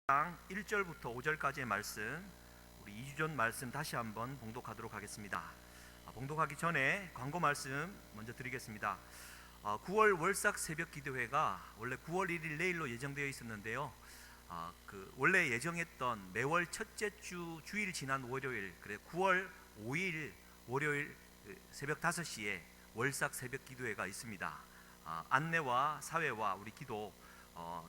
1절부터 5절까지의 말씀, 우리 2주 전 말씀 다시 한번 봉독하도록 하겠습니다. 봉독하기 전에 광고 말씀 먼저 드리겠습니다. 9월 월삭 새벽 기도회가 원래 9월 1일 내일로 예정되어 있었는데요. 원래 예정했던 매월 첫째 주 주일 지난 월요일, 그래 9월 5일 월요일 새벽 5시에 월삭 새벽 기도회가 있습니다. 안내와 사회와 우리 기도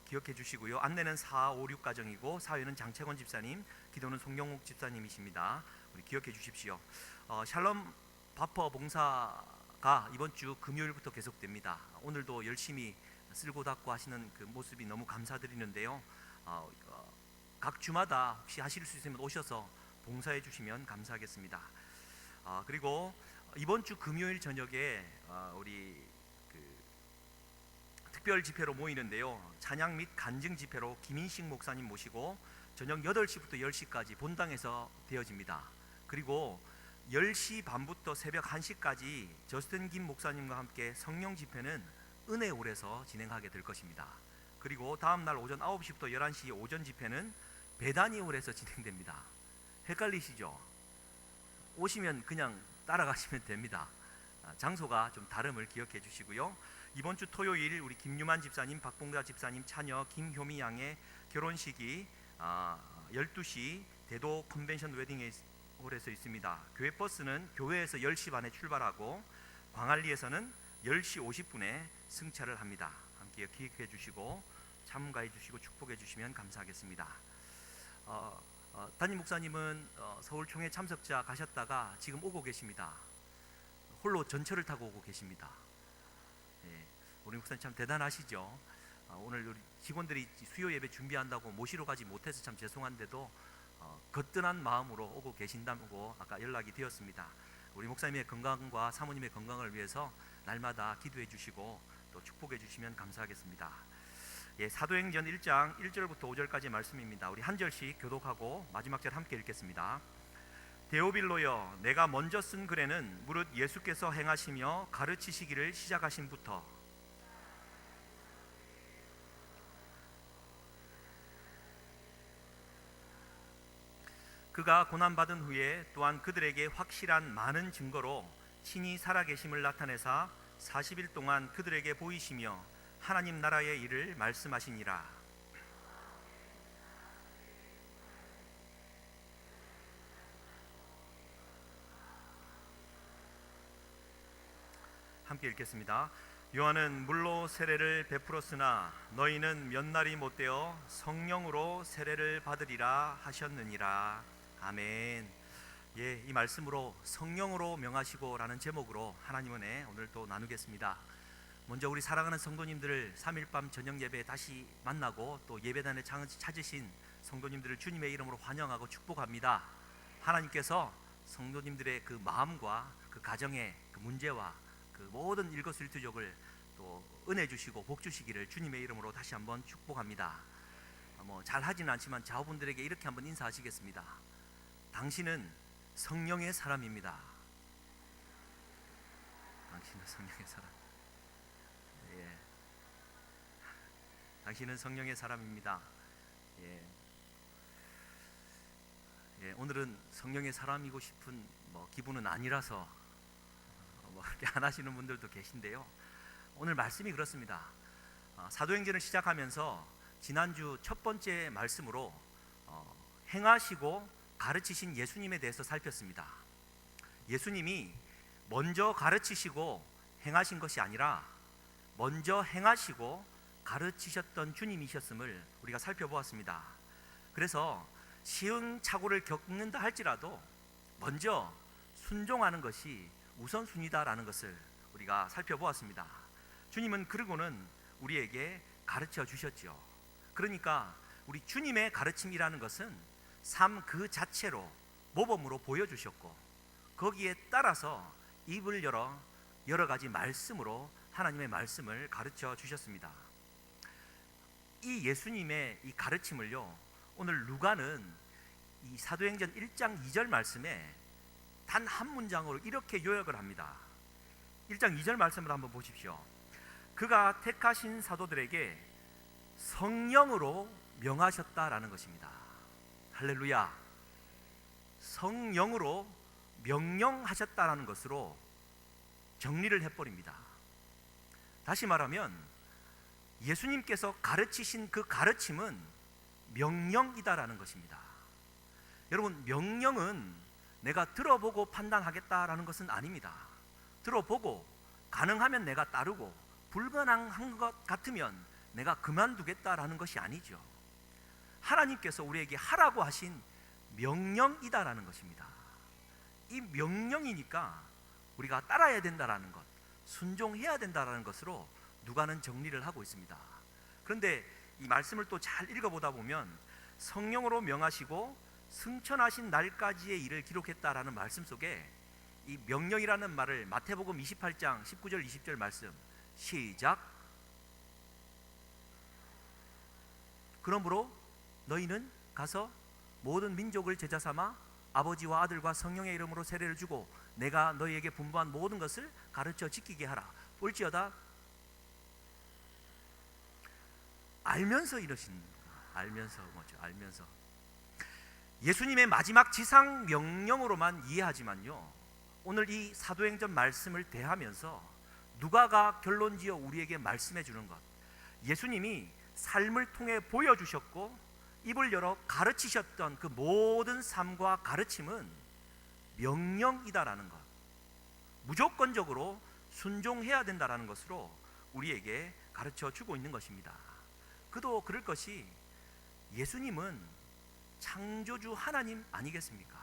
기억해 주시고요. 안내는 4, 5, 6 가정이고 사회는 장채권 집사님, 기도는 송영욱 집사님이십니다. 우리 기억해 주십시오. 샬롬 바퍼 봉사가 이번 주 금요일부터 계속됩니다. 오늘도 열심히 쓸고 닦고 하시는 그 모습이 너무 감사드리는데요. 각 주마다 혹시 하실 수 있으면 오셔서 봉사해 주시면 감사하겠습니다. 그리고 이번 주 금요일 저녁에 우리 특별 집회로 모이는데요. 찬양 및 간증 집회로 김인식 목사님 모시고 저녁 8시부터 10시까지 본당에서 되어집니다. 그리고 10시 반부터 새벽 1시까지 저스틴 김 목사님과 함께 성령 집회는 은혜홀에서 진행하게 될 것입니다. 그리고 다음날 오전 9시부터 11시 오전 집회는 베다니홀에서 진행됩니다. 헷갈리시죠? 오시면 그냥 따라가시면 됩니다. 장소가 좀 다름을 기억해 주시고요. 이번 주 토요일 우리 김유만 집사님, 박봉자 집사님 차녀 김효미 양의 결혼식이 12시 대도 컨벤션 웨딩홀에서 있습니다. 교회 버스는 교회에서 10시 반에 출발하고 광안리에서는 10시 50분에 승차를 합니다. 함께 기억해 주시고 참가해 주시고 축복해 주시면 감사하겠습니다. 담임 목사님은 서울 총회 참석자 가셨다가 지금 오고 계십니다. 홀로 전철을 타고 오고 계십니다. 우리 목사님 참 대단하시죠. 오늘 우리 직원들이 수요 예배 준비한다고 모시러 가지 못해서 참 죄송한데도 거뜬한 마음으로 오고 계신다고 아까 연락이 되었습니다. 우리 목사님의 건강과 사모님의 건강을 위해서 날마다 기도해 주시고 또 축복해 주시면 감사하겠습니다. 사도행전 1장 1절부터 5절까지 말씀입니다. 우리 한 절씩 교독하고 마지막 절 함께 읽겠습니다. 데오빌로여, 내가 먼저 쓴 글에는 무릇 예수께서 행하시며 가르치시기를 시작하신부터 그가 고난받은 후에 또한 그들에게 확실한 많은 증거로 친히 살아계심을 나타내사 40일 동안 그들에게 보이시며 하나님 나라의 일을 말씀하시니라. 함께 읽겠습니다. 요한은 물로 세례를 베풀었으나 너희는 몇 날이 못되어 성령으로 세례를 받으리라 하셨느니라. 아멘. 이 말씀으로 성령으로 명하시고라는 제목으로 하나님 은혜 오늘 또 나누겠습니다. 먼저 우리 사랑하는 성도님들을 3일 밤 저녁 예배에 다시 만나고 또 예배단에 찾으신 성도님들을 주님의 이름으로 환영하고 축복합니다. 하나님께서 성도님들의 그 마음과 그 가정의 그 문제와 그 모든 일거수일투족을 또 은혜 주시고 복 주시기를 주님의 이름으로 다시 한번 축복합니다. 잘 하지는 않지만 자우분들에게 이렇게 한번 인사하시겠습니다. 당신은 성령의 사람입니다. 당신은 성령의 사람. 당신은 성령의 사람입니다. 오늘은 성령의 사람이고 싶은 기분은 아니라서 그렇게 안 하시는 분들도 계신데요. 오늘 말씀이 그렇습니다. 사도행전을 시작하면서 지난주 첫 번째 말씀으로 행하시고 가르치신 예수님에 대해서 살폈습니다. 예수님이 먼저 가르치시고 행하신 것이 아니라 먼저 행하시고 가르치셨던 주님이셨음을 우리가 살펴보았습니다. 그래서 시행착오를 겪는다 할지라도 먼저 순종하는 것이 우선순위다라는 것을 우리가 살펴보았습니다. 주님은 그러고는 우리에게 가르쳐 주셨죠. 그러니까 우리 주님의 가르침이라는 것은 삶 그 자체로 모범으로 보여주셨고 거기에 따라서 입을 열어 여러 가지 말씀으로 하나님의 말씀을 가르쳐 주셨습니다. 이 예수님의 이 가르침을요, 오늘 누가는 이 사도행전 1장 2절 말씀에 단 한 문장으로 이렇게 요약을 합니다. 1장 2절 말씀을 한번 보십시오. 그가 택하신 사도들에게 성령으로 명하셨다라는 것입니다. 할렐루야. 성령으로 명령하셨다라는 것으로 정리를 해버립니다. 다시 말하면 예수님께서 가르치신 그 가르침은 명령이다라는 것입니다. 여러분, 명령은 내가 들어보고 판단하겠다라는 것은 아닙니다. 들어보고 가능하면 내가 따르고 불가능한 것 같으면 내가 그만두겠다라는 것이 아니죠. 하나님께서 우리에게 하라고 하신 명령이다라는 것입니다. 이 명령이니까 우리가 따라야 된다라는 것, 순종해야 된다라는 것으로 누가는 정리를 하고 있습니다. 그런데 이 말씀을 또 잘 읽어보다 보면 성령으로 명하시고 승천하신 날까지의 일을 기록했다라는 말씀 속에 이 명령이라는 말을 마태복음 28장 19절 20절 말씀 시작. 그러므로 너희는 가서 모든 민족을 제자 삼아 아버지와 아들과 성령의 이름으로 세례를 주고 내가 너희에게 분부한 모든 것을 가르쳐 지키게 하라. 볼지어다. 알면서 이러신, 알면서 뭐죠? 알면서 예수님의 마지막 지상 명령으로만 이해하지만요, 오늘 이 사도행전 말씀을 대하면서 누가가 결론지어 우리에게 말씀해 주는 것, 예수님이 삶을 통해 보여주셨고 입을 열어 가르치셨던 그 모든 삶과 가르침은 명령이다라는 것, 무조건적으로 순종해야 된다라는 것으로 우리에게 가르쳐 주고 있는 것입니다. 그도 그럴 것이 예수님은 창조주 하나님 아니겠습니까?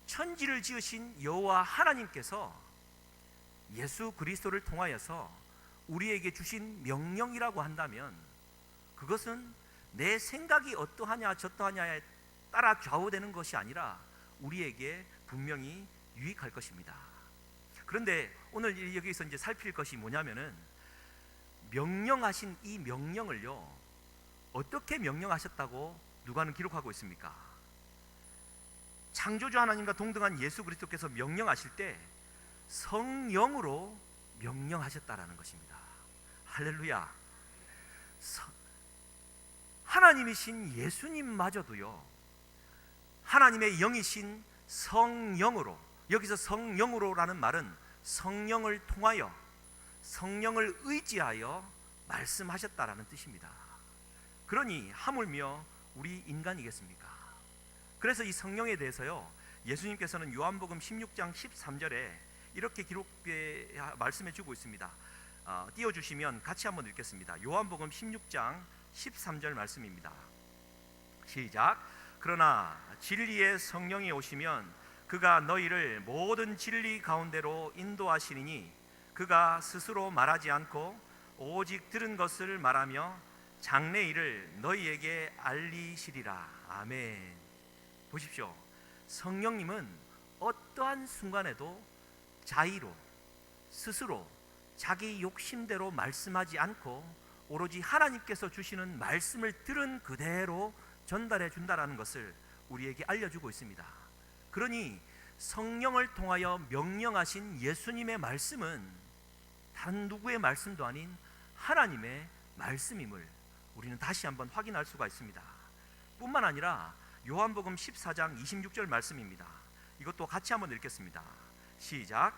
천지를 지으신 여호와 하나님께서 예수 그리스도를 통하여서 우리에게 주신 명령이라고 한다면 그것은 내 생각이 어떠하냐 저떠하냐에 따라 좌우되는 것이 아니라 우리에게 분명히 유익할 것입니다. 그런데 오늘 여기서 이제 살필 것이 뭐냐면은 명령하신 이 명령을요, 어떻게 명령하셨다고 누가는 기록하고 있습니까? 창조주 하나님과 동등한 예수 그리스도께서 명령하실 때 성령으로 명령하셨다라는 것입니다. 할렐루야. 하나님이신 예수님마저도요, 하나님의 영이신 성령으로, 여기서 성령으로라는 말은 성령을 통하여, 성령을 의지하여 말씀하셨다라는 뜻입니다. 그러니 하물며 우리 인간이겠습니까? 그래서 이 성령에 대해서요, 예수님께서는 요한복음 16장 13절에 이렇게 말씀해 주고 있습니다. 띄워주시면 같이 한번 읽겠습니다. 요한복음 16장 13절 말씀입니다. 시작. 그러나 진리의 성령이 오시면 그가 너희를 모든 진리 가운데로 인도하시리니 그가 스스로 말하지 않고 오직 들은 것을 말하며 장래일을 너희에게 알리시리라. 아멘. 보십시오. 성령님은 어떠한 순간에도 자의로 스스로 자기 욕심대로 말씀하지 않고 오로지 하나님께서 주시는 말씀을 들은 그대로 전달해 준다라는 것을 우리에게 알려주고 있습니다. 그러니 성령을 통하여 명령하신 예수님의 말씀은 다른 누구의 말씀도 아닌 하나님의 말씀임을 우리는 다시 한번 확인할 수가 있습니다. 뿐만 아니라 요한복음 14장 26절 말씀입니다. 이것도 같이 한번 읽겠습니다. 시작.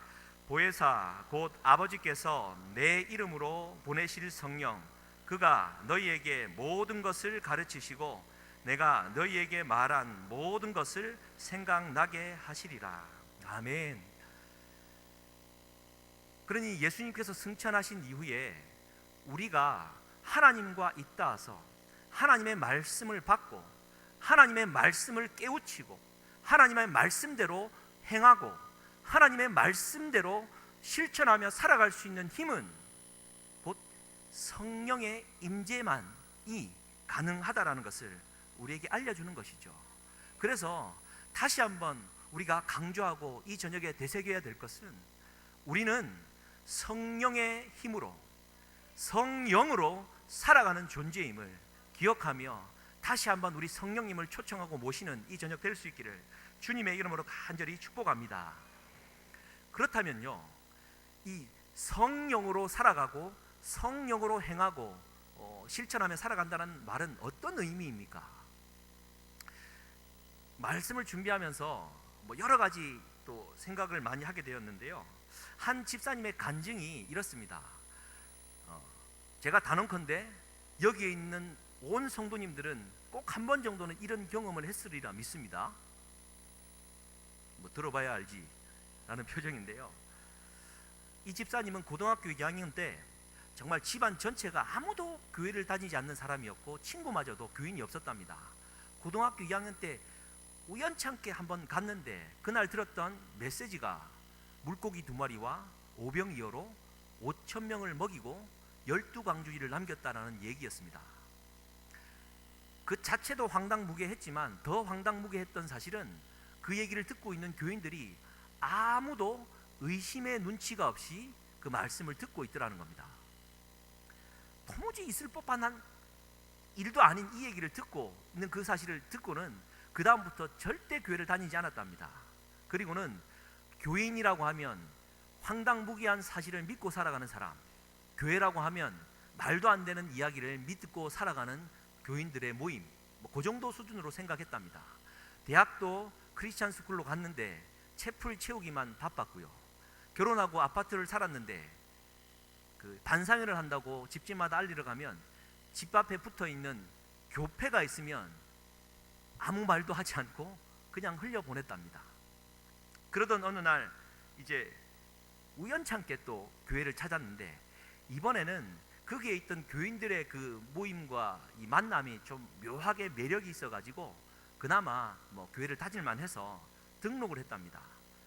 보혜사 곧 아버지께서 내 이름으로 보내실 성령 그가 너희에게 모든 것을 가르치시고 내가 너희에게 말한 모든 것을 생각나게 하시리라. 아멘. 그러니 예수님께서 승천하신 이후에 우리가 하나님과 잇닿아서 하나님의 말씀을 받고 하나님의 말씀을 깨우치고 하나님의 말씀대로 행하고 하나님의 말씀대로 실천하며 살아갈 수 있는 힘은 곧 성령의 임재만이 가능하다라는 것을 우리에게 알려주는 것이죠. 그래서 다시 한번 우리가 강조하고 이 저녁에 되새겨야 될 것은 우리는 성령의 힘으로 성령으로 살아가는 존재임을 기억하며 다시 한번 우리 성령님을 초청하고 모시는 이 저녁 될 수 있기를 주님의 이름으로 간절히 축복합니다. 그렇다면요, 이 성령으로 살아가고 성령으로 행하고 실천하며 살아간다는 말은 어떤 의미입니까? 말씀을 준비하면서 여러 가지 또 생각을 많이 하게 되었는데요. 한 집사님의 간증이 이렇습니다. 제가 단언컨대 여기에 있는 온 성도님들은 꼭 한 번 정도는 이런 경험을 했으리라 믿습니다. 들어봐야 알지 라는 표정인데요. 이 집사님은 고등학교 2학년 때 정말 집안 전체가 아무도 교회를 다니지 않는 사람이었고 친구마저도 교인이 없었답니다. 고등학교 2학년 때 우연찮게 한번 갔는데 그날 들었던 메시지가 물고기 2마리와 오병이어로 5,000명을 먹이고 12강주일을 남겼다라는 얘기였습니다. 그 자체도 황당무계했지만 더 황당무계했던 사실은 그 얘기를 듣고 있는 교인들이 아무도 의심의 눈치가 없이 그 말씀을 듣고 있더라는 겁니다. 도무지 있을 법한 일도 아닌 이 얘기를 듣고 있는 그 사실을 듣고는 그 다음부터 절대 교회를 다니지 않았답니다. 그리고는 교인이라고 하면 황당무계한 사실을 믿고 살아가는 사람, 교회라고 하면 말도 안 되는 이야기를 믿고 살아가는 교인들의 모임, 그 정도 수준으로 생각했답니다. 대학도 크리스찬 스쿨로 갔는데 채플 채우기만 바빴고요. 결혼하고 아파트를 살았는데 그 반상회를 한다고 집집마다 알리러 가면 집 앞에 붙어있는 교패가 있으면 아무 말도 하지 않고 그냥 흘려보냈답니다. 그러던 어느 날 이제 우연찮게 또 교회를 찾았는데 이번에는 거기에 있던 교인들의 그 모임과 이 만남이 좀 묘하게 매력이 있어가지고 그나마 교회를 다닐만 해서 등록을 했답니다.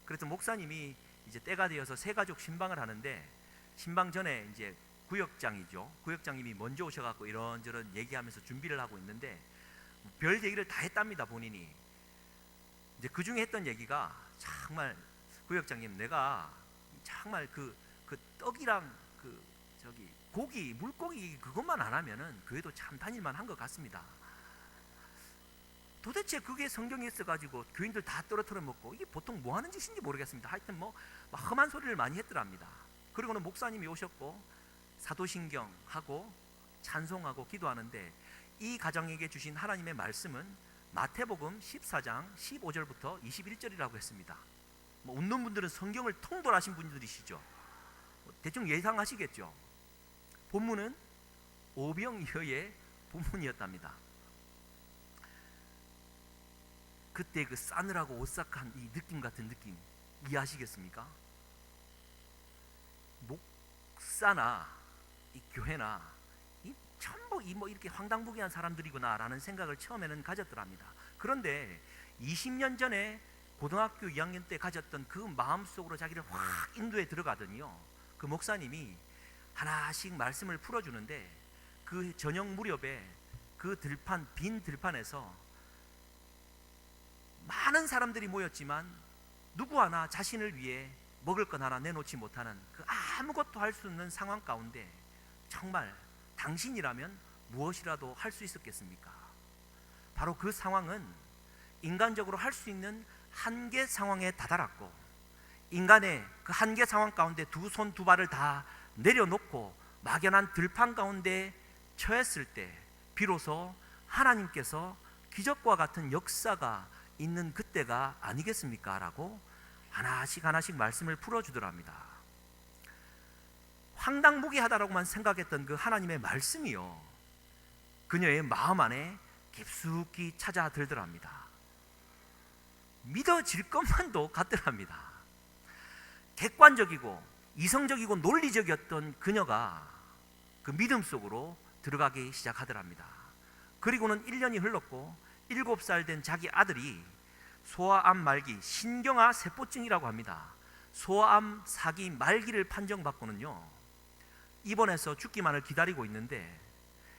그래서 목사님이 이제 때가 되어서 새가족 신방을 하는데 신방 전에 이제 구역장이죠. 구역장님이 먼저 오셔갖고 이런저런 얘기하면서 준비를 하고 있는데 별 얘기를 다 했답니다. 본인이 이제 그 중에 했던 얘기가 정말 구역장님 내가 정말 그 떡이랑 고기 물고기 그것만 안 하면은 교회도 참 다닐만 한 것 같습니다. 도대체 그게 성경에 있어가지고 교인들 다 떨어뜨려 먹고 이게 보통 뭐 하는 짓인지 모르겠습니다. 하여튼 막 험한 소리를 많이 했더랍니다. 그리고는 목사님이 오셨고 사도신경 하고 찬송하고 기도하는데 이 가정에게 주신 하나님의 말씀은 마태복음 14장 15절부터 21절이라고 했습니다. 웃는 분들은 성경을 통돌하신 분들이시죠. 대충 예상하시겠죠. 본문은 오병이어의 본문이었답니다. 그때 그 싸늘하고 오싹한 이 느낌 같은 느낌 이해하시겠습니까? 목사나 이 교회나 이 전부 이렇게 황당무계한 사람들이구나라는 생각을 처음에는 가졌더랍니다. 그런데 20년 전에 고등학교 2학년 때 가졌던 그 마음속으로 자기를 확 인도에 들어가더니요, 그 목사님이 하나씩 말씀을 풀어주는데 그 저녁 무렵에 그 빈 들판에서 많은 사람들이 모였지만 누구 하나 자신을 위해 먹을 것 하나 내놓지 못하는 그 아무것도 할 수 없는 상황 가운데 정말 당신이라면 무엇이라도 할 수 있었겠습니까? 바로 그 상황은 인간적으로 할 수 있는 한계 상황에 다다랐고 인간의 그 한계 상황 가운데 두 손 두 발을 다 내려놓고 막연한 들판 가운데 처했을 때 비로소 하나님께서 기적과 같은 역사가 있는 그때가 아니겠습니까? 라고 하나씩 말씀을 풀어주더랍니다. 황당무계하다라고만 생각했던 그 하나님의 말씀이요, 그녀의 마음 안에 깊숙이 찾아들더랍니다. 믿어질 것만도 같더랍니다. 객관적이고 이성적이고 논리적이었던 그녀가 그 믿음 속으로 들어가기 시작하더랍니다. 그리고는 1년이 흘렀고 7살 된 자기 아들이 소아암 말기 신경화 세포증이라고 합니다. 소아암 사기 말기를 판정받고는요 입원해서 죽기만을 기다리고 있는데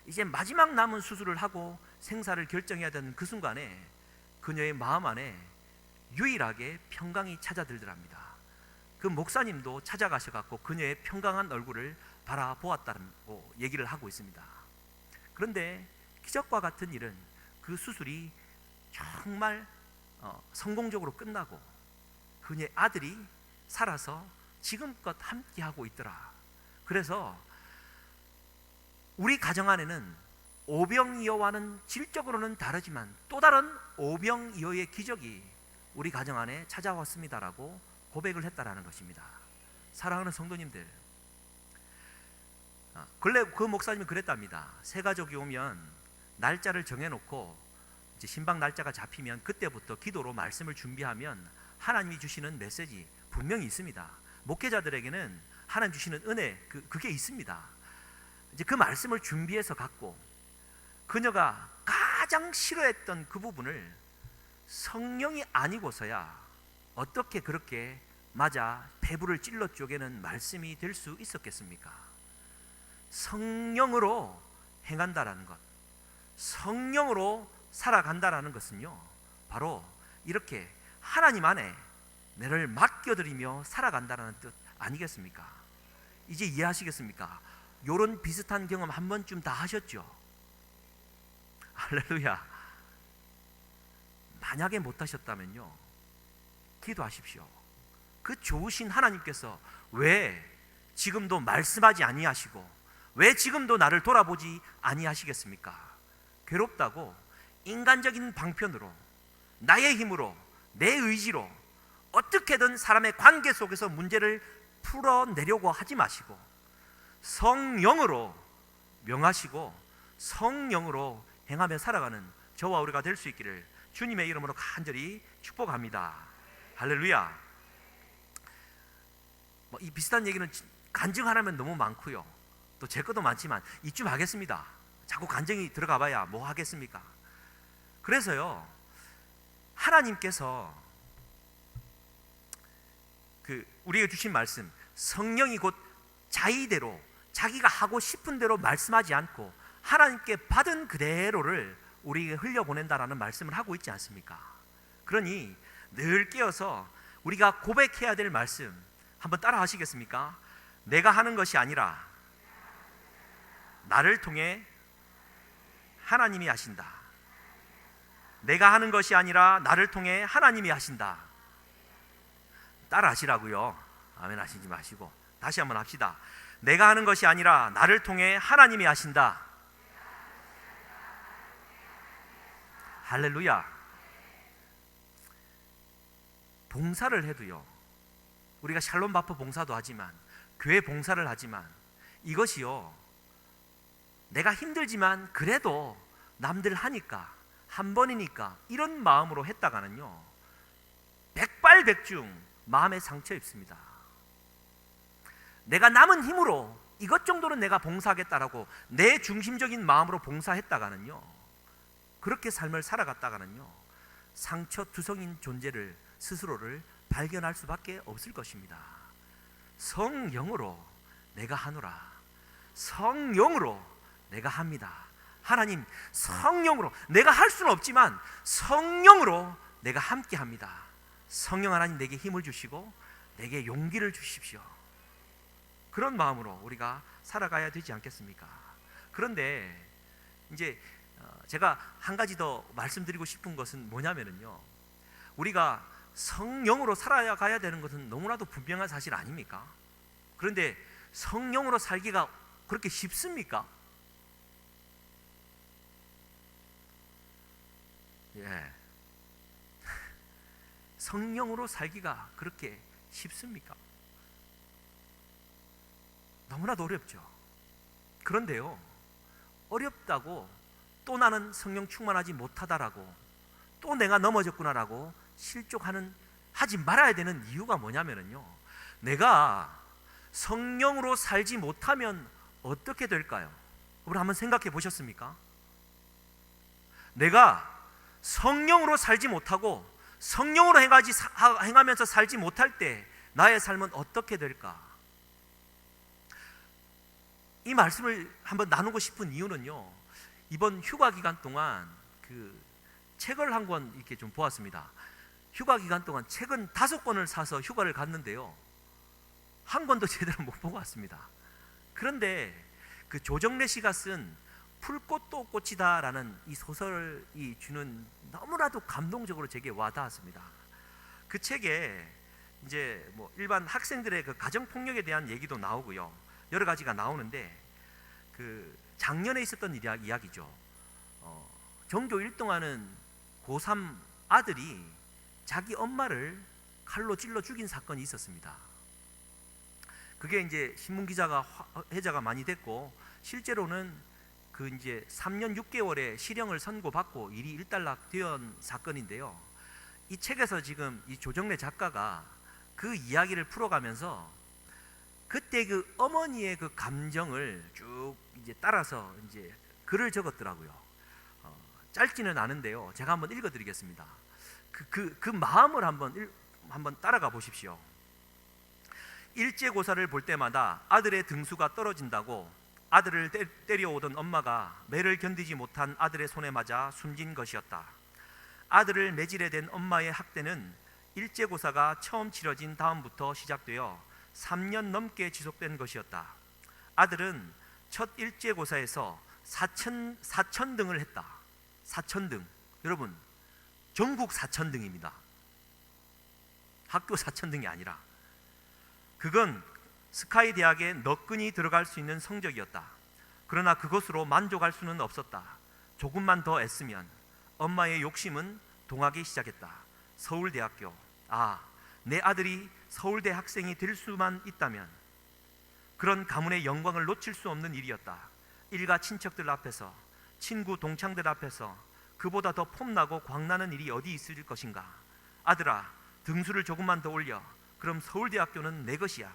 이제 마지막 남은 수술을 하고 생사를 결정해야 되는 그 순간에 그녀의 마음 안에 유일하게 평강이 찾아들더랍니다. 그 목사님도 찾아가셔갖고 그녀의 평강한 얼굴을 바라보았다고 얘기를 하고 있습니다. 그런데 기적과 같은 일은 그 수술이 정말 성공적으로 끝나고 그녀의 아들이 살아서 지금껏 함께하고 있더라. 그래서 우리 가정 안에는 오병이어와는 질적으로는 다르지만 또 다른 오병이어의 기적이 우리 가정 안에 찾아왔습니다라고 고백을 했다라는 것입니다. 사랑하는 성도님들, 근래 그 목사님이 그랬답니다. 새 가족이 오면 날짜를 정해놓고 이제 신방 날짜가 잡히면 그때부터 기도로 말씀을 준비하면 하나님이 주시는 메시지 분명히 있습니다. 목회자들에게는 하나님 주시는 은혜 그게 있습니다. 이제 그 말씀을 준비해서 갖고 그녀가 가장 싫어했던 그 부분을 성령이 아니고서야 어떻게 그렇게 맞아 배부를 찔러 쪼개는 말씀이 될 수 있었겠습니까? 성령으로 행한다라는 것, 성령으로 살아간다라는 것은요, 바로 이렇게 하나님 안에 나를 맡겨드리며 살아간다는 뜻 아니겠습니까? 이제 이해하시겠습니까? 요런 비슷한 경험 한 번쯤 다 하셨죠? 할렐루야. 만약에 못 하셨다면요, 기도하십시오. 그 좋으신 하나님께서 왜 지금도 말씀하지 아니하시고 왜 지금도 나를 돌아보지 아니하시겠습니까? 괴롭다고 인간적인 방편으로 나의 힘으로 내 의지로 어떻게든 사람의 관계 속에서 문제를 풀어내려고 하지 마시고 성령으로 명하시고 성령으로 행하며 살아가는 저와 우리가 될 수 있기를 주님의 이름으로 간절히 축복합니다. 할렐루야. 이 비슷한 얘기는 간증하라면 너무 많고요, 또 제 것도 많지만 이쯤 하겠습니다. 자꾸 간증이 들어가 봐야 뭐 하겠습니까? 그래서요, 하나님께서 우리에게 주신 말씀, 성령이 곧 자의대로 자기가 하고 싶은 대로 말씀하지 않고 하나님께 받은 그대로를 우리에게 흘려보낸다라는 말씀을 하고 있지 않습니까? 그러니 늘 깨어서 우리가 고백해야 될 말씀 한번 따라 하시겠습니까? 내가 하는 것이 아니라 나를 통해 하나님이 하신다. 내가 하는 것이 아니라 나를 통해 하나님이 하신다. 따라 하시라고요. 아멘 하시지 마시고 다시 한번 합시다. 내가 하는 것이 아니라 나를 통해 하나님이 하신다. 할렐루야. 봉사를 해도요, 우리가 샬롬 바프 봉사도 하지만 교회 봉사를 하지만 이것이요, 내가 힘들지만 그래도 남들 하니까 한 번이니까 이런 마음으로 했다가는요, 백발백중 마음에 상처 입습니다. 내가 남은 힘으로 이것 정도는 내가 봉사하겠다라고 내 중심적인 마음으로 봉사했다가는요, 그렇게 삶을 살아갔다가는요, 상처투성인 존재를 스스로를 발견할 수밖에 없을 것입니다. 성령으로 내가 하노라. 성령으로 내가 합니다. 하나님, 성령으로 내가 할 수는 없지만 성령으로 내가 함께 합니다. 성령 하나님, 내게 힘을 주시고 내게 용기를 주십시오. 그런 마음으로 우리가 살아가야 되지 않겠습니까? 그런데 이제 제가 한 가지 더 말씀드리고 싶은 것은 뭐냐면요, 우리가 성령으로 살아가야 되는 것은 너무나도 분명한 사실 아닙니까? 그런데 성령으로 살기가 그렇게 쉽습니까? 예. 성령으로 살기가 그렇게 쉽습니까? 너무나도 어렵죠. 그런데요, 어렵다고 또 나는 성령 충만하지 못하다라고 또 내가 넘어졌구나라고 하지 말아야 되는 이유가 뭐냐면요, 내가 성령으로 살지 못하면 어떻게 될까요? 우리 한번 생각해 보셨습니까? 내가 성령으로 살지 못하고 성령으로 행하면서 살지 못할 때 나의 삶은 어떻게 될까? 이 말씀을 한번 나누고 싶은 이유는요, 이번 휴가 기간 동안 책을 한 권 이렇게 좀 보았습니다. 휴가 기간 동안 책은 5권을 사서 휴가를 갔는데요, 한 권도 제대로 못 보고 왔습니다. 그런데 조정래 씨가 쓴 풀꽃도 꽃이다라는 이 소설이 주는 너무나도 감동적으로 제게 와닿았습니다. 그 책에 이제 일반 학생들의 가정 폭력에 대한 얘기도 나오고요, 여러 가지가 나오는데 작년에 있었던 이야기죠. 전교 1등하는 고3 아들이 자기 엄마를 칼로 찔러 죽인 사건이 있었습니다. 그게 이제 신문 기자가 회자가 많이 됐고, 실제로는 그 이제 3년 6개월의 실형을 선고받고 일이 일단락된 사건인데요. 이 책에서 지금 이 조정래 작가가 그 이야기를 풀어가면서 그때 그 어머니의 그 감정을 쭉 이제 따라서 이제 글을 적었더라고요. 짧지는 않은데요. 제가 한번 읽어드리겠습니다. 그 마음을 한번 따라가 보십시오. 일제고사를 볼 때마다 아들의 등수가 떨어진다고 아들을 때려오던 엄마가 매를 견디지 못한 아들의 손에 맞아 숨진 것이었다. 아들을 매질해 댄 엄마의 학대는 일제고사가 처음 치러진 다음부터 시작되어 3년 넘게 지속된 것이었다. 아들은 첫 일제고사에서 4,000등을 했다. 4,000등. 여러분, 전국 4,000등입니다. 학교 4,000등이 아니라. 그건 스카이 대학에 너끈히 들어갈 수 있는 성적이었다. 그러나 그것으로 만족할 수는 없었다. 조금만 더 애쓰면. 엄마의 욕심은 동하기 시작했다. 서울대학교. 내 아들이 서울대 학생이 될 수만 있다면. 그런 가문의 영광을 놓칠 수 없는 일이었다. 일가 친척들 앞에서, 친구 동창들 앞에서 그보다 더 폼나고 광나는 일이 어디 있을 것인가. 아들아, 등수를 조금만 더 올려. 그럼 서울대학교는 내 것이야.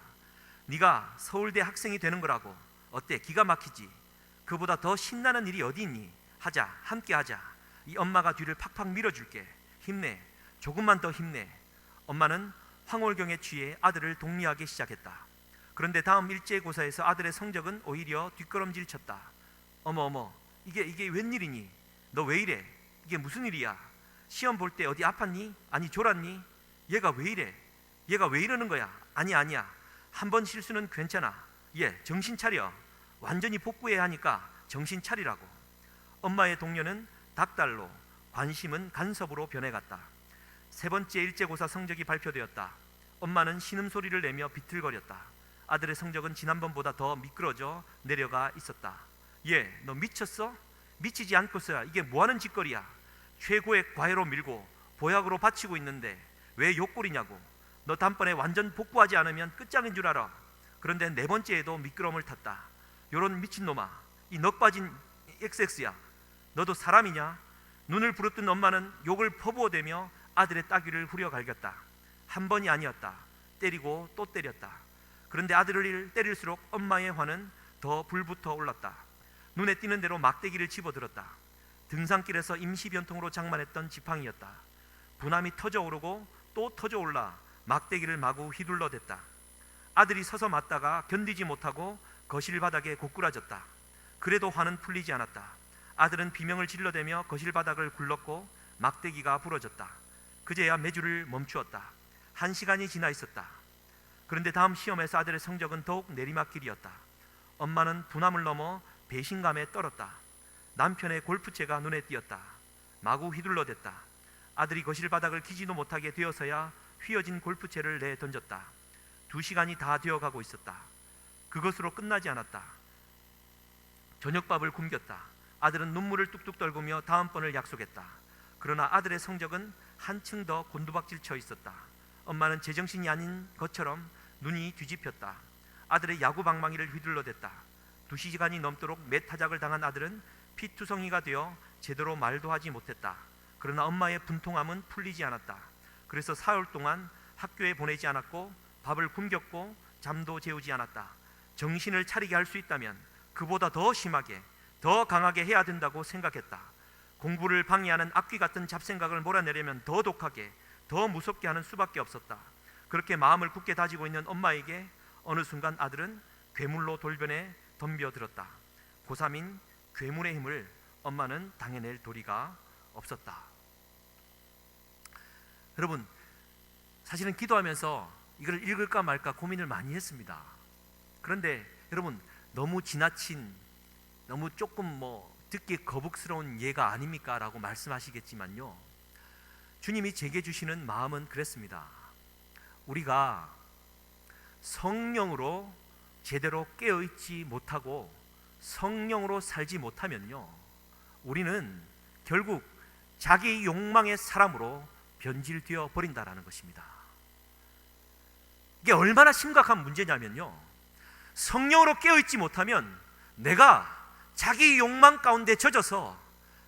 네가 서울대 학생이 되는 거라고. 어때? 기가 막히지? 그보다 더 신나는 일이 어디 있니? 하자, 함께 하자. 이 엄마가 뒤를 팍팍 밀어줄게. 힘내, 조금만 더 힘내. 엄마는 황홀경에 취해 아들을 독려하기 시작했다. 그런데 다음 일제고사에서 아들의 성적은 오히려 뒷걸음질 쳤다. 어머, 이게 웬일이니? 너 왜 이래? 이게 무슨 일이야? 시험 볼 때 어디 아팠니? 아니 졸았니? 얘가 왜 이래? 얘가 왜 이러는 거야? 아니야. 한 번 실수는 괜찮아. 얘 정신 차려. 완전히 복구해야 하니까 정신 차리라고. 엄마의 동료는 닥달로, 관심은 간섭으로 변해갔다. 세 번째 일제고사 성적이 발표되었다. 엄마는 신음소리를 내며 비틀거렸다. 아들의 성적은 지난번보다 더 미끄러져 내려가 있었다. 얘, 너 미쳤어? 미치지 않고서야 이게 뭐하는 짓거리야? 최고의 과외로 밀고 보약으로 바치고 있는데 왜 욕골이냐고. 너 다음번에 완전 복구하지 않으면 끝장인 줄 알아. 그런데 네 번째에도 미끄럼을 탔다. 요런 미친놈아, 이 넋 빠진 XX야. 너도 사람이냐? 눈을 부릅뜬 엄마는 욕을 퍼부어대며 아들의 따귀를 후려갈겼다. 한 번이 아니었다. 때리고 또 때렸다. 그런데 아들을 때릴수록 엄마의 화는 더 불붙어 올랐다. 눈에 띄는 대로 막대기를 집어들었다. 등산길에서 임시변통으로 장만했던 지팡이였다. 분함이 터져오르고 또 터져올라 막대기를 마구 휘둘러댔다. 아들이 서서 맞다가 견디지 못하고 거실 바닥에 고꾸라졌다. 그래도 화는 풀리지 않았다. 아들은 비명을 질러대며 거실 바닥을 굴렀고 막대기가 부러졌다. 그제야 매주를 멈추었다. 1시간이 지나 있었다. 그런데 다음 시험에서 아들의 성적은 더욱 내리막길이었다. 엄마는 분함을 넘어 배신감에 떨었다. 남편의 골프채가 눈에 띄었다. 마구 휘둘러댔다. 아들이 거실 바닥을 기지도 못하게 되어서야 휘어진 골프채를 내던졌다. 2시간이 다 되어가고 있었다. 그것으로 끝나지 않았다. 저녁밥을 굶겼다. 아들은 눈물을 뚝뚝 떨구며 다음번을 약속했다. 그러나 아들의 성적은 한층 더 곤두박질 쳐 있었다. 엄마는 제정신이 아닌 것처럼 눈이 뒤집혔다. 아들의 야구 방망이를 휘둘러댔다. 2시간이 넘도록 매타작을 당한 아들은 피투성이가 되어 제대로 말도 하지 못했다. 그러나 엄마의 분통함은 풀리지 않았다. 그래서 사흘 동안 학교에 보내지 않았고 밥을 굶겼고 잠도 재우지 않았다. 정신을 차리게 할 수 있다면 그보다 더 심하게, 더 강하게 해야 된다고 생각했다. 공부를 방해하는 악귀 같은 잡생각을 몰아내려면 더 독하게, 더 무섭게 하는 수밖에 없었다. 그렇게 마음을 굳게 다지고 있는 엄마에게 어느 순간 아들은 괴물로 돌변해 덤벼들었다. 고3인 괴물의 힘을 엄마는 당해낼 도리가 없었다. 여러분, 사실은 기도하면서 이걸 읽을까 말까 고민을 많이 했습니다. 그런데 여러분, 너무 지나친, 너무 조금 듣기 거북스러운 예가 아닙니까? 라고 말씀하시겠지만요, 주님이 제게 주시는 마음은 그랬습니다. 우리가 성령으로 제대로 깨어있지 못하고 성령으로 살지 못하면요, 우리는 결국 자기 욕망의 사람으로 변질되어 버린다라는 것입니다. 이게 얼마나 심각한 문제냐면요, 성령으로 깨어있지 못하면 내가 자기 욕망 가운데 젖어서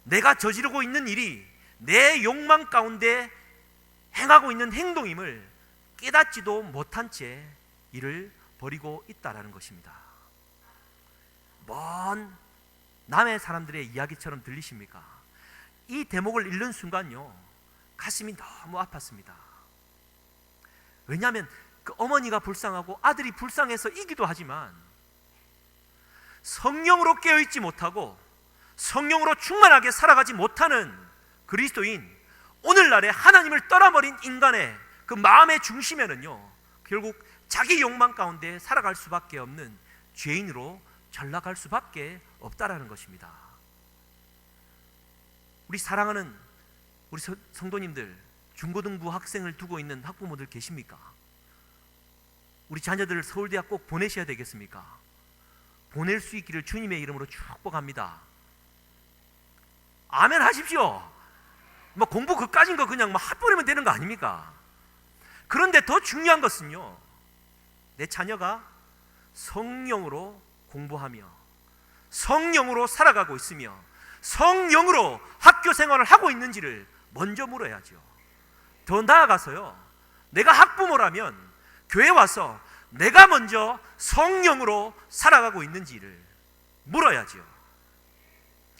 내가 저지르고 있는 일이 내 욕망 가운데 행하고 있는 행동임을 깨닫지도 못한 채 일을 벌이고 있다라는 것입니다. 먼 남의 사람들의 이야기처럼 들리십니까? 이 대목을 읽는 순간요, 가슴이 너무 아팠습니다. 왜냐하면 그 어머니가 불쌍하고 아들이 불쌍해서이기도 하지만 성령으로 깨어있지 못하고 성령으로 충만하게 살아가지 못하는 그리스도인, 오늘날에 하나님을 떠나버린 인간의 그 마음의 중심에는요, 결국 자기 욕망 가운데 살아갈 수밖에 없는 죄인으로 전락할 수밖에 없다라는 것입니다. 우리 사랑하는 우리 성도님들, 중고등부 학생을 두고 있는 학부모들 계십니까? 우리 자녀들을 서울대학 꼭 보내셔야 되겠습니까? 보낼 수 있기를 주님의 이름으로 축복합니다. 아멘 하십시오. 뭐 공부 그까진 거 그냥 핫버리면 되는 거 아닙니까? 그런데 더 중요한 것은요, 내 자녀가 성령으로 공부하며 성령으로 살아가고 있으며 성령으로 학교 생활을 하고 있는지를 먼저 물어야죠. 더 나아가서요, 내가 학부모라면 교회 와서 내가 먼저 성령으로 살아가고 있는지를 물어야죠.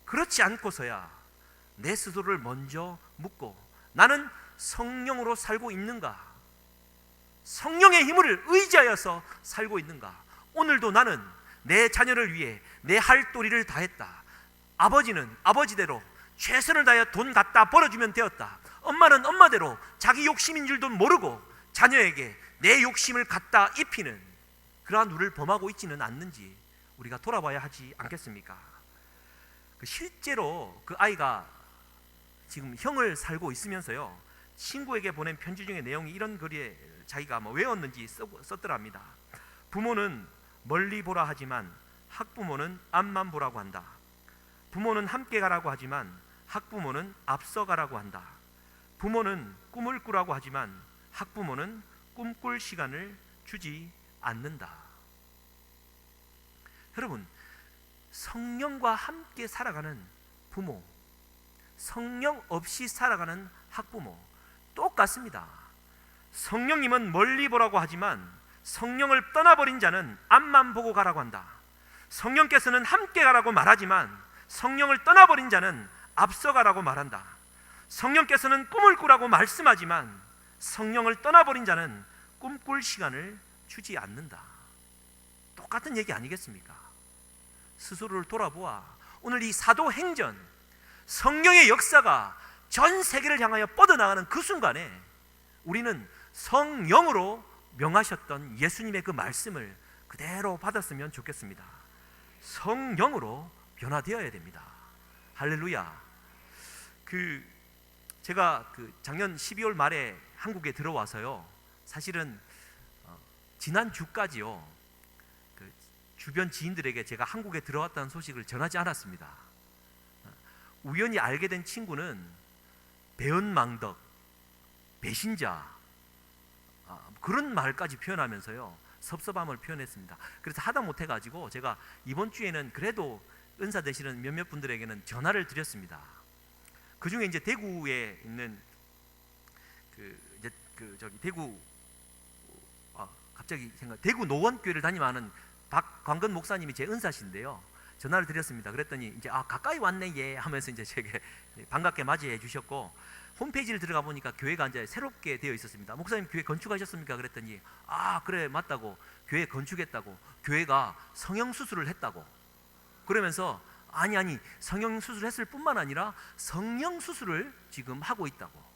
그렇지 않고서야 내 스스로를 먼저 묻고 나는 성령으로 살고 있는가? 성령의 힘을 의지하여서 살고 있는가? 오늘도 나는 내 자녀를 위해 내 할 도리를 다했다. 아버지는 아버지대로 최선을 다해 돈 갖다 벌어주면 되었다. 엄마는 엄마대로 자기 욕심인 줄도 모르고 자녀에게 내 욕심을 갖다 입히는 그러한 누를 범하고 있지는 않는지 우리가 돌아봐야 하지 않겠습니까? 실제로 그 아이가 지금 형을 살고 있으면서요, 친구에게 보낸 편지 중에 내용이 이런 글에 자기가 외웠는지 썼더랍니다. 부모는 멀리 보라 하지만 학부모는 앞만 보라고 한다. 부모는 함께 가라고 하지만 학부모는 앞서 가라고 한다. 부모는 꿈을 꾸라고 하지만 학부모는 꿈꿀 시간을 주지 않는다. 여러분, 성령과 함께 살아가는 부모, 성령 없이 살아가는 학부모 똑같습니다. 성령님은 멀리 보라고 하지만 성령을 떠나버린 자는 앞만 보고 가라고 한다. 성령께서는 함께 가라고 말하지만 성령을 떠나버린 자는 앞서 가라고 말한다. 성령께서는 꿈을 꾸라고 말씀하지만 성령을 떠나버린 자는 꿈꿀 시간을 주지 않는다. 똑같은 얘기 아니겠습니까? 스스로를 돌아보아 오늘 이 사도행전, 성령의 역사가 전 세계를 향하여 뻗어나가는 그 순간에 우리는 성령으로 명하셨던 예수님의 그 말씀을 그대로 받았으면 좋겠습니다. 성령으로 변화되어야 됩니다. 할렐루야. 제가 작년 12월 말에 한국에 들어와서요, 사실은 지난 주까지요, 주변 지인들에게 제가 한국에 들어왔다는 소식을 전하지 않았습니다. 우연히 알게 된 친구는 배은망덕, 배신자, 그런 말까지 표현하면서요, 섭섭함을 표현했습니다. 그래서 하다 못해가지고 제가 이번 주에는 그래도 은사 되시는 몇몇 분들에게는 전화를 드렸습니다. 그 중에 이제 대구에 있는 대구 갑자기 대구 노원교회를 담임하는 박광근 목사님이 제 은사신데요, 전화를 드렸습니다. 그랬더니 이제 가까이 왔네 예 하면서 이제 제게 반갑게 맞이해 주셨고, 홈페이지를 들어가 보니까 교회가 이제 새롭게 되어 있었습니다. 목사님 교회 건축하셨습니까? 그랬더니 그래 맞다고, 교회 건축했다고, 교회가 성형수술을 했다고 그러면서 아니 성형수술을 했을 뿐만 아니라 성령수술을 지금 하고 있다고.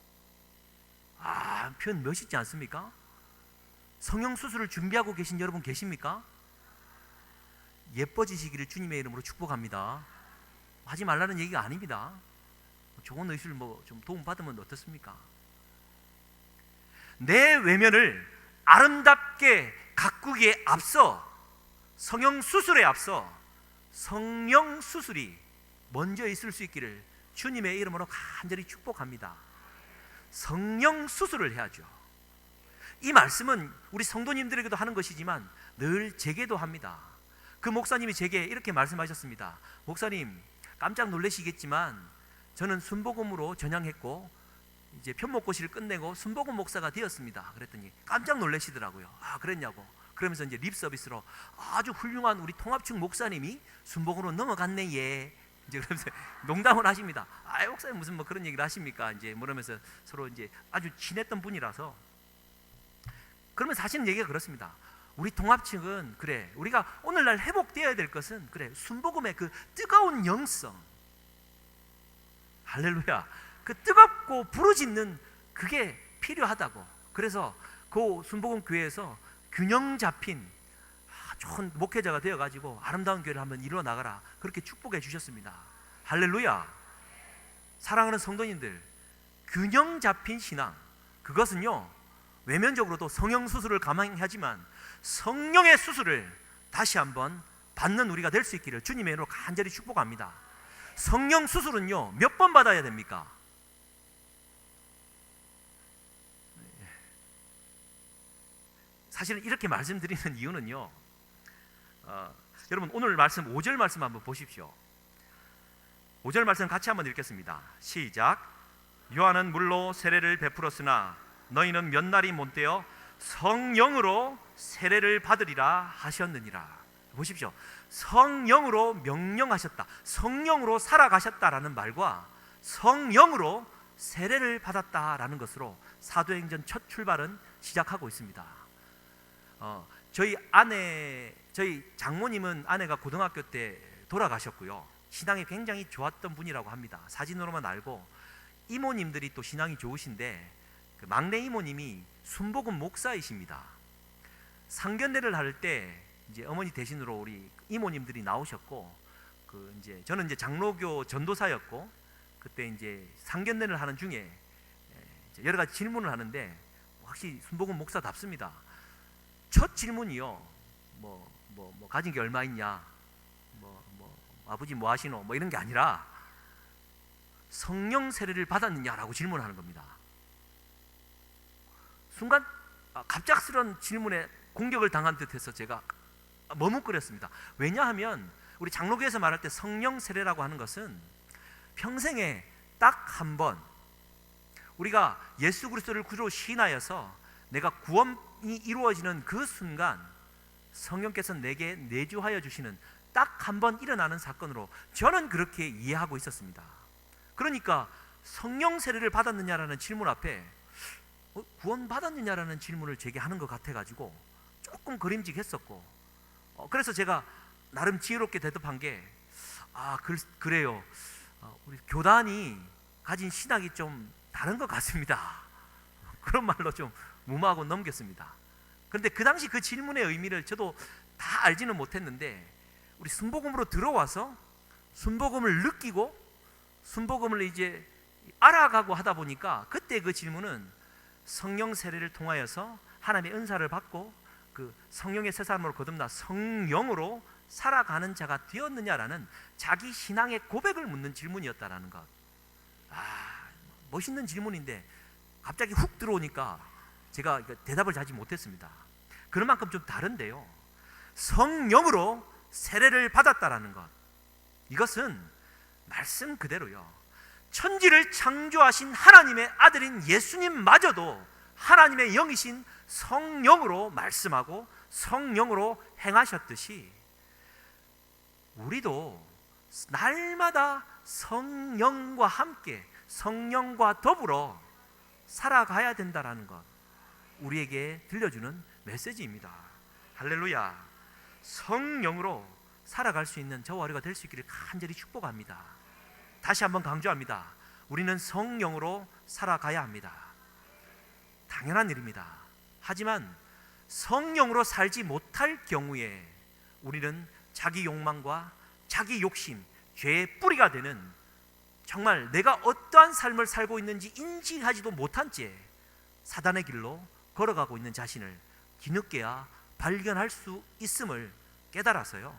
표현 멋있지 않습니까? 성형수술을 준비하고 계신 여러분 계십니까? 예뻐지시기를 주님의 이름으로 축복합니다. 하지 말라는 얘기가 아닙니다. 좋은 의술 좀 도움 받으면 어떻습니까? 내 외면을 아름답게 가꾸기에 앞서, 성형 수술에 앞서 성령 수술이 먼저 있을 수 있기를 주님의 이름으로 간절히 축복합니다. 성령 수술을 해야죠. 이 말씀은 우리 성도님들에게도 하는 것이지만 늘 제게도 합니다. 그 목사님이 제게 이렇게 말씀하셨습니다. 목사님, 깜짝 놀라시겠지만 저는 순복음으로 전향했고 이제 편목고시를 끝내고 순복음 목사가 되었습니다. 그랬더니 깜짝 놀라시더라고요. 아, 그랬냐고. 그러면서 이제 립 서비스로 아주 훌륭한 우리 통합측 목사님이 순복음으로 넘어갔네 예. 이제 그러면서 농담을 하십니다. 아, 목사님 무슨 뭐 그런 얘기를 하십니까? 이제 그러면서 서로 이제 아주 친했던 분이라서. 그러면 사실은 얘기가 그렇습니다. 우리 통합측은 그래, 우리가 오늘날 회복되어야 될 것은 그래, 순복음의 그 뜨거운 영성, 할렐루야, 그 뜨겁고 부르짖는 그게 필요하다고. 그래서 그 순복음 교회에서 균형 잡힌 좋은 목회자가 되어가지고 아름다운 교회를 한번 이루어 나가라, 그렇게 축복해 주셨습니다. 할렐루야. 사랑하는 성도님들, 균형 잡힌 신앙, 그것은요 외면적으로도 성령 수술을 감행하지만 성령의 수술을 다시 한번 받는 우리가 될 수 있기를 주님의 이름으로 간절히 축복합니다. 성령 수술은요 몇 번 받아야 됩니까? 사실은 이렇게 말씀드리는 이유는요, 여러분 오늘 말씀 5절 말씀 한번 보십시오. 5절 말씀 같이 한번 읽겠습니다. 시작. 요한은 물로 세례를 베풀었으나 너희는 몇 날이 못되어 성령으로 세례를 받으리라 하셨느니라. 보십시오. 성령으로 명령하셨다, 성령으로 살아가셨다라는 말과 성령으로 세례를 받았다라는 것으로 사도행전 첫 출발은 시작하고 있습니다. 저희 장모님은 아내가 고등학교 때 돌아가셨고요, 신앙이 굉장히 좋았던 분이라고 합니다. 사진으로만 알고, 이모님들이 또 신앙이 좋으신데 그 막내 이모님이 순복음 목사이십니다. 상견례를 할 때 이제 어머니 대신으로 우리 이모님들이 나오셨고, 그 이제 저는 이제 장로교 전도사였고, 그때 이제 상견례를 하는 중에 여러 가지 질문을 하는데 확실히 순복음 목사답습니다. 첫 질문이요, 가진 게 얼마 있냐, 아버지 뭐 하시노, 이런 게 아니라 성령 세례를 받았느냐라고 질문하는 겁니다. 순간 갑작스런 질문에 공격을 당한 듯해서 제가 머뭇거렸습니다. 왜냐하면 우리 장로교에서 말할 때 성령 세례라고 하는 것은 평생에 딱 한 번 우리가 예수 그리스도를 구주로 시인하여서 내가 구원이 이루어지는 그 순간 성령께서 내게 내주하여 주시는 딱 한 번 일어나는 사건으로 저는 그렇게 이해하고 있었습니다. 그러니까 성령 세례를 받았느냐라는 질문 앞에 구원 받았느냐라는 질문을 제게 하는 것 같아가지고 조금 그림직했었고, 그래서 제가 나름 지혜롭게 대답한 게 그래요, 우리 교단이 가진 신학이 좀 다른 것 같습니다. 그런 말로 좀 무마하고 넘겼습니다. 그런데 그 당시 그 질문의 의미를 저도 다 알지는 못했는데, 우리 순복음으로 들어와서 순복음을 느끼고 순복음을 이제 알아가고 하다 보니까 그때 그 질문은 성령 세례를 통하여서 하나님의 은사를 받고 그 성령의 새 사람으로 거듭나 성령으로 살아가는 자가 되었느냐라는 자기 신앙의 고백을 묻는 질문이었다라는 것. 멋있는 질문인데 갑자기 훅 들어오니까 제가 대답을 하지 못했습니다. 그런 만큼 좀 다른데요, 성령으로 세례를 받았다라는 것, 이것은 말씀 그대로요, 천지를 창조하신 하나님의 아들인 예수님마저도 하나님의 영이신 성령으로 말씀하고 성령으로 행하셨듯이 우리도 날마다 성령과 함께 성령과 더불어 살아가야 된다라는 것, 우리에게 들려주는 메시지입니다. 할렐루야. 성령으로 살아갈 수 있는 저와 우리가 될 수 있기를 간절히 축복합니다. 다시 한번 강조합니다. 우리는 성령으로 살아가야 합니다. 당연한 일입니다. 하지만 성령으로 살지 못할 경우에 우리는 자기 욕망과 자기 욕심, 죄의 뿌리가 되는, 정말 내가 어떠한 삶을 살고 있는지 인지하지도 못한 채 사단의 길로 걸어가고 있는 자신을 뒤늦게야 발견할 수 있음을 깨달아서요,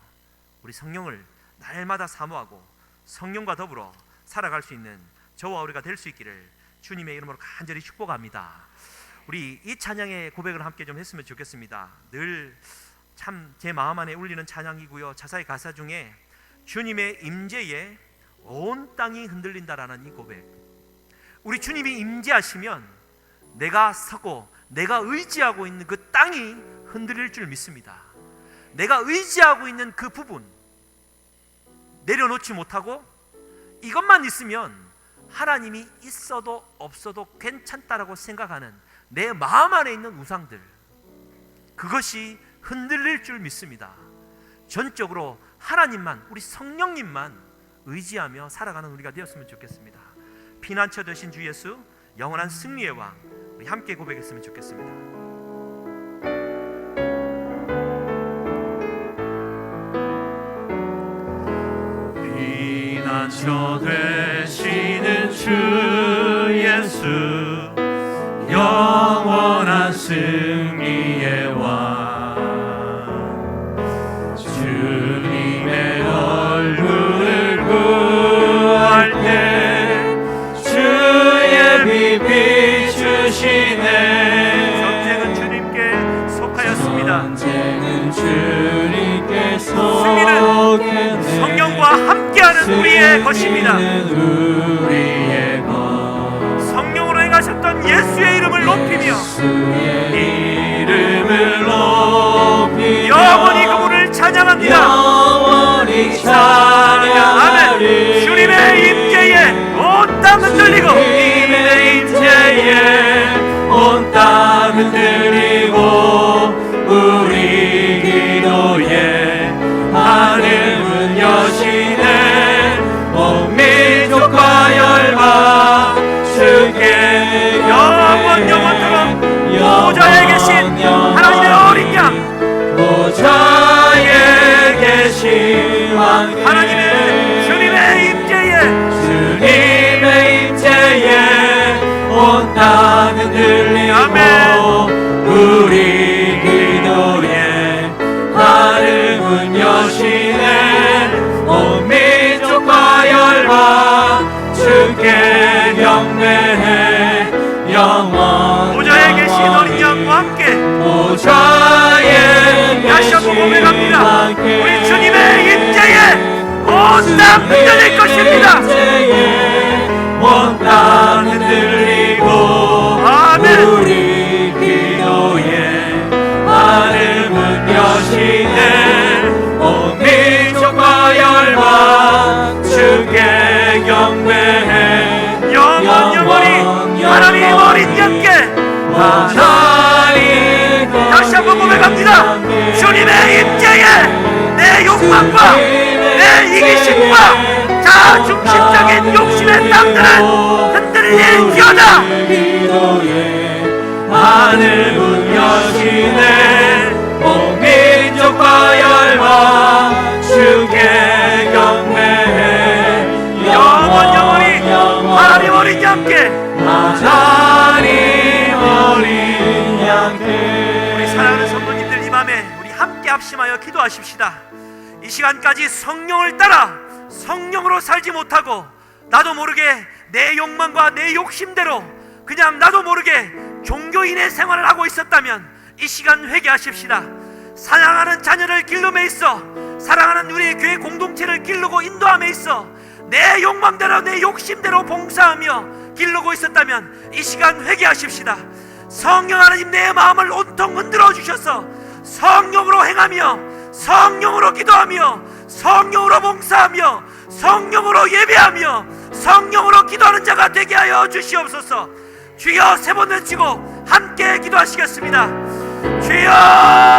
우리 성령을 날마다 사모하고 성령과 더불어 살아갈 수 있는 저와 우리가 될 수 있기를 주님의 이름으로 간절히 축복합니다. 우리 이 찬양의 고백을 함께 좀 했으면 좋겠습니다. 늘 참 제 마음 안에 울리는 찬양이고요. 자사의 가사 중에 주님의 임재에 온 땅이 흔들린다라는 이 고백, 우리 주님이 임재하시면 내가 서고 내가 의지하고 있는 그 땅이 흔들릴 줄 믿습니다. 내가 의지하고 있는 그 부분 내려놓지 못하고 이것만 있으면 하나님이 있어도 없어도 괜찮다라고 생각하는 내 마음 안에 있는 우상들, 그것이 흔들릴 줄 믿습니다. 전적으로 하나님만, 우리 성령님만 의지하며 살아가는 우리가 되었으면 좋겠습니다. 피난처 되신 주 예수, 영원한 승리의 왕, 우리 함께 고백했으면 좋겠습니다. 피난처 되시는 주 예수, 영원한 승리의 왕, 주님의 얼굴을 구할 때 주의 빛 비추시네. 전쟁은 주님께 속하였습니다. 전쟁은 주님께 승리는 성령과 함께하는 우리의 것입니다. 성령으로 행하셨던 예수의 이름을 높이며 영원히 그분을 찬양합니다. 영원히 찬양. 아멘. 주님의 임재에 온 땅 흔들리고, 주님의 임재에 온 땅 흔들리고, 우리 기도에 하늘문 여시네. 온 민족과 열방 주께 영원토록 보좌에 계신 하나님의 어린 양, 보좌에 계신 하나님의 주님의 임재에 온 땅 흔들리고, 우리 기도에 하늘문 여시네. 온 민족과 열방 주께 경배해. 영원 보좌에 계신 어린 양과 함께, 보좌에 다시 한번 고백합니다. 우리 주님의 임재에 온 땅 흔들릴 것입니다. 온 땅 흔들리고, 아멘. 우리 기도에 하늘문 여시네. 온 민족과 열방 주께 경배해. 영원히 하나님 어린 양께, 하나님 다시 한번 고백합니다. 주님의 임재에 내 욕망과 내 이기심과 자중심적인 욕심의 땅들은 흔들릴지어다. 하늘문 여시네. 온 민족과 열방 주께 경배해. 영원히 하나님 어린 양께, 하나님 어린 양께. 우리 사랑하는 성도님들, 이 밤에 우리 함께 합심하여 기도하십시다. 이 시간까지 성령을 따라 성령으로 살지 못하고 나도 모르게 내 욕망과 내 욕심대로 그냥 나도 모르게 종교인의 생활을 하고 있었다면 이 시간 회개하십시다. 사랑하는 자녀를 기름에 있어, 사랑하는 우리 교회 공동체를 기르고 인도함에 있어 내 욕망대로 내 욕심대로 봉사하며 기르고 있었다면 이 시간 회개하십시다. 성령 하나님, 내 마음을 온통 흔들어 주셔서 성령으로 행하며 성령으로 기도하며 성령으로 봉사하며 성령으로 예배하며 성령으로 기도하는 자가 되게 하여 주시옵소서. 주여, 세 번 외치고 함께 기도하시겠습니다. 주여.